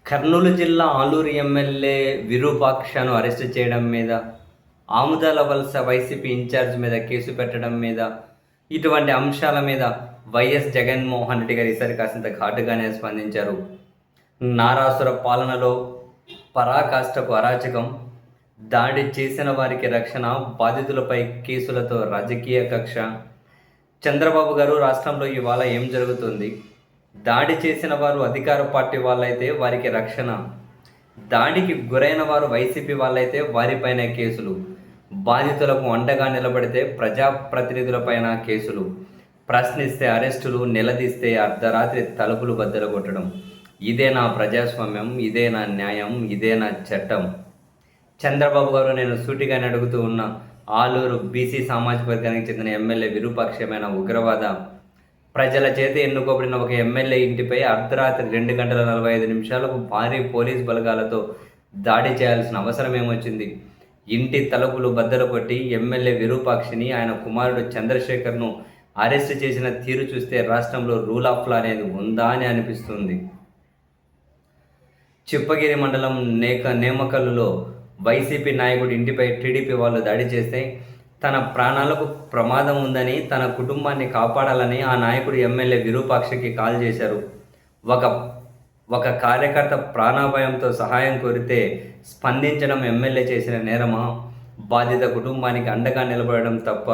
కర్నూలు జిల్లా Aluru MLA విరూపాక్షను arrest చేయడం మీద, ఆముదాల వలస వైసీపీ ఇన్ఛార్జ్ మీద కేసు పెట్టడం మీద, ఇటువంటి అంశాల మీద వైఎస్ జగన్మోహన్ రెడ్డి గారు ఈసారి కాసింత ఘాటుగానే స్పందించారు. నారాసుర పాలనలో పరాకాష్ఠకు అరాచకం, దాడి చేసిన వారికి రక్షణ, బాధితులపై కేసులతో రాజకీయ కక్ష. చంద్రబాబు గారు, రాష్ట్రంలో ఇవాళ ఏం జరుగుతుంది? దాడి చేసిన వారు అధికార పార్టీ వాళ్ళైతే వారికి రక్షణ, దాడికి గురైన వారు వైసీపీ వాళ్ళైతే వారిపైన కేసులు, బాధితులకు అండగా నిలబడితే ప్రజాప్రతినిధులపైన కేసులు, ప్రశ్నిస్తే అరెస్టులు, నిలదీస్తే అర్ధరాత్రి తలుపులు బద్దలు కొట్టడం. ఇదే నా ప్రజాస్వామ్యం, ఇదే నా న్యాయం, ఇదే నా చట్టం. చంద్రబాబు గారు, నేను సూటిగానే అడుగుతూ ఉన్న ఆలూరు బీసీ సామాజిక వర్గానికి చెందిన ఎమ్మెల్యే విరూపాక్షమైన ఉగ్రవాద, ప్రజల చేత ఎన్నుకోబడిన ఒక ఎమ్మెల్యే ఇంటిపై అర్ధరాత్రి 2:45 భారీ పోలీస్ బలగాలతో దాడి చేయాల్సిన అవసరం ఏమొచ్చింది? ఇంటి తలుపులు బద్దలు కొట్టి ఎమ్మెల్యే విరూపాక్షిని, ఆయన కుమారుడు చంద్రశేఖర్ను అరెస్టు చేసిన తీరు చూస్తే రాష్ట్రంలో రూల్ ఆఫ్ లా అనేది ఉందా అని అనిపిస్తుంది. చిప్పగిరి మండలం నేమకల్లులో వైసీపీ నాయకుడి ఇంటిపై టీడీపీ వాళ్ళు దాడి చేస్తే తన ప్రాణాలకు ప్రమాదం ఉందని, తన కుటుంబాన్ని కాపాడాలని ఆ నాయకుడు ఎమ్మెల్యే విరూపాక్షకి కాల్ చేశారు. ఒక కార్యకర్త ప్రాణాభయంతో సహాయం కోరితే స్పందించడం ఎమ్మెల్యే చేసిన నేరమా? బాధిత కుటుంబానికి అండగా నిలబడడం తప్ప?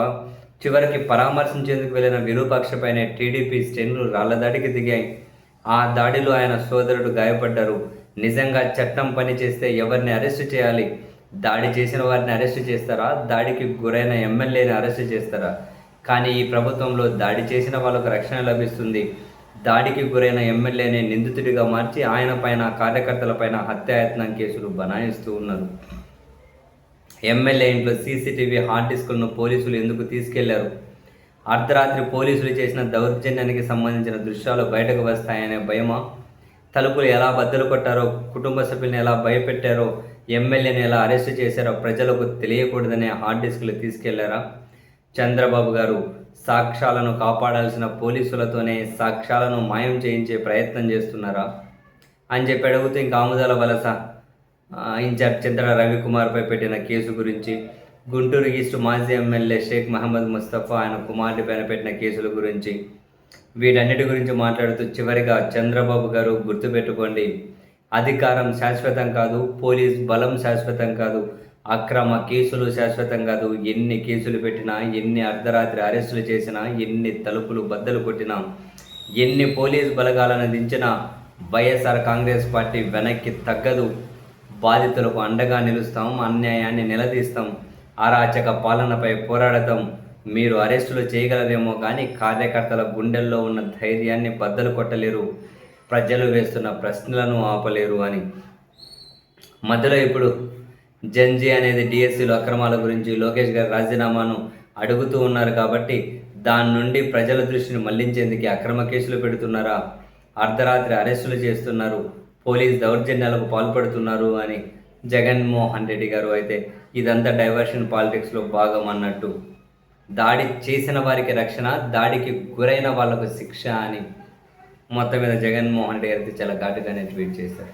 చివరికి పరామర్శించేందుకు వెళ్ళిన విరూపాక్షపైనే టీడీపీ శ్రేణులు రాళ్లదాడికి దిగాయి. ఆ దాడిలో ఆయన సోదరుడు గాయపడ్డారు. నిజంగా చట్టం పని చేస్తే ఎవరిని అరెస్టు చేయాలి? దాడి చేసిన వారిని అరెస్టు చేస్తారా? దాడికి గురైన ఎమ్మెల్యేని అరెస్టు చేస్తారా? కానీ ఈ ప్రభుత్వంలో దాడి చేసిన వాళ్ళకు రక్షణ లభిస్తుంది. దాడికి గురైన ఎమ్మెల్యేని నిందితుడిగా మార్చి ఆయన పైన, కార్యకర్తలపైన హత్యాయత్నం కేసులు బనాయిస్తూ ఉన్నారు. ఎమ్మెల్యే ఇంట్లో సీసీటీవీ హార్డ్ డిస్కులను పోలీసులు ఎందుకు తీసుకెళ్లారు? అర్ధరాత్రి పోలీసులు చేసిన దౌర్జన్యానికి సంబంధించిన దృశ్యాలు బయటకు వస్తాయనే భయమా? తలుపులు ఎలా బద్దలు కొట్టారో, కుటుంబ సభ్యులను ఎలా భయపెట్టారో, ఎమ్మెల్యేని ఎలా అరెస్టు చేశారో ప్రజలకు తెలియకూడదనే హార్డ్ డిస్కులు తీసుకెళ్లారా? చంద్రబాబు గారు, సాక్ష్యాలను కాపాడాల్సిన పోలీసులతోనే సాక్ష్యాలను మాయం చేయించే ప్రయత్నం చేస్తున్నారా అని చెప్పి అడుగుతూ, ఇంకా ఆముదాల వలస ఇన్ఛార్జ్ చింతల రవికుమార్పై పెట్టిన కేసు గురించి, గుంటూరు ఈస్ట్ మాజీ ఎమ్మెల్యే షేక్ మహమ్మద్ ముస్తఫా ఆయన కుమారుడిపైన పెట్టిన కేసుల గురించి, వీటన్నిటి గురించి మాట్లాడుతూ చివరిగా చంద్రబాబు గారు, గుర్తుపెట్టుకోండి, అధికారం శాశ్వతం కాదు, పోలీస్ బలం శాశ్వతం కాదు, అక్రమ కేసులు శాశ్వతం కాదు. ఎన్ని కేసులు పెట్టినా, ఎన్ని అర్ధరాత్రి అరెస్టులు చేసినా, ఎన్ని తలుపులు బద్దలు కొట్టినా, ఎన్ని పోలీస్ బలగాలను దించినా వైఎస్ఆర్ కాంగ్రెస్ పార్టీ వెనక్కి తగ్గదు. బాధితులకు అండగా నిలుస్తాం, అన్యాయాన్ని నిలదీస్తాం, అరాచక పాలనపై పోరాడతాం. మీరు అరెస్టులు చేయగలరేమో కానీ కార్యకర్తల గుండెల్లో ఉన్న ధైర్యాన్ని బద్దలు కొట్టలేరు, ప్రజలు వేస్తున్న ప్రశ్నలను ఆపలేరు అని. మధ్యలో ఇప్పుడు జంజీ అనేది డిఎస్సీలో అక్రమాల గురించి లోకేష్ గారి రాజీనామాను అడుగుతూ ఉన్నారు కాబట్టి దాని నుండి ప్రజల దృష్టిని మళ్లించేందుకు అక్రమ కేసులు పెడుతున్నారా? అర్ధరాత్రి అరెస్టులు చేస్తున్నారు, పోలీస్ దౌర్జన్యాలకు పాల్పడుతున్నారు అని జగన్మోహన్ రెడ్డి గారు అయితే ఇదంతా డైవర్షన్ పాలిటిక్స్లో భాగం అన్నట్టు. దాడి చేసిన వారికి రక్షణ, దాడికి గురైన వాళ్లకు శిక్ష అని మొత్తం మీద జగన్మోహన్ రెడ్డి గారికి చాలా ఘాటుగానే ట్వీట్ చేశారు.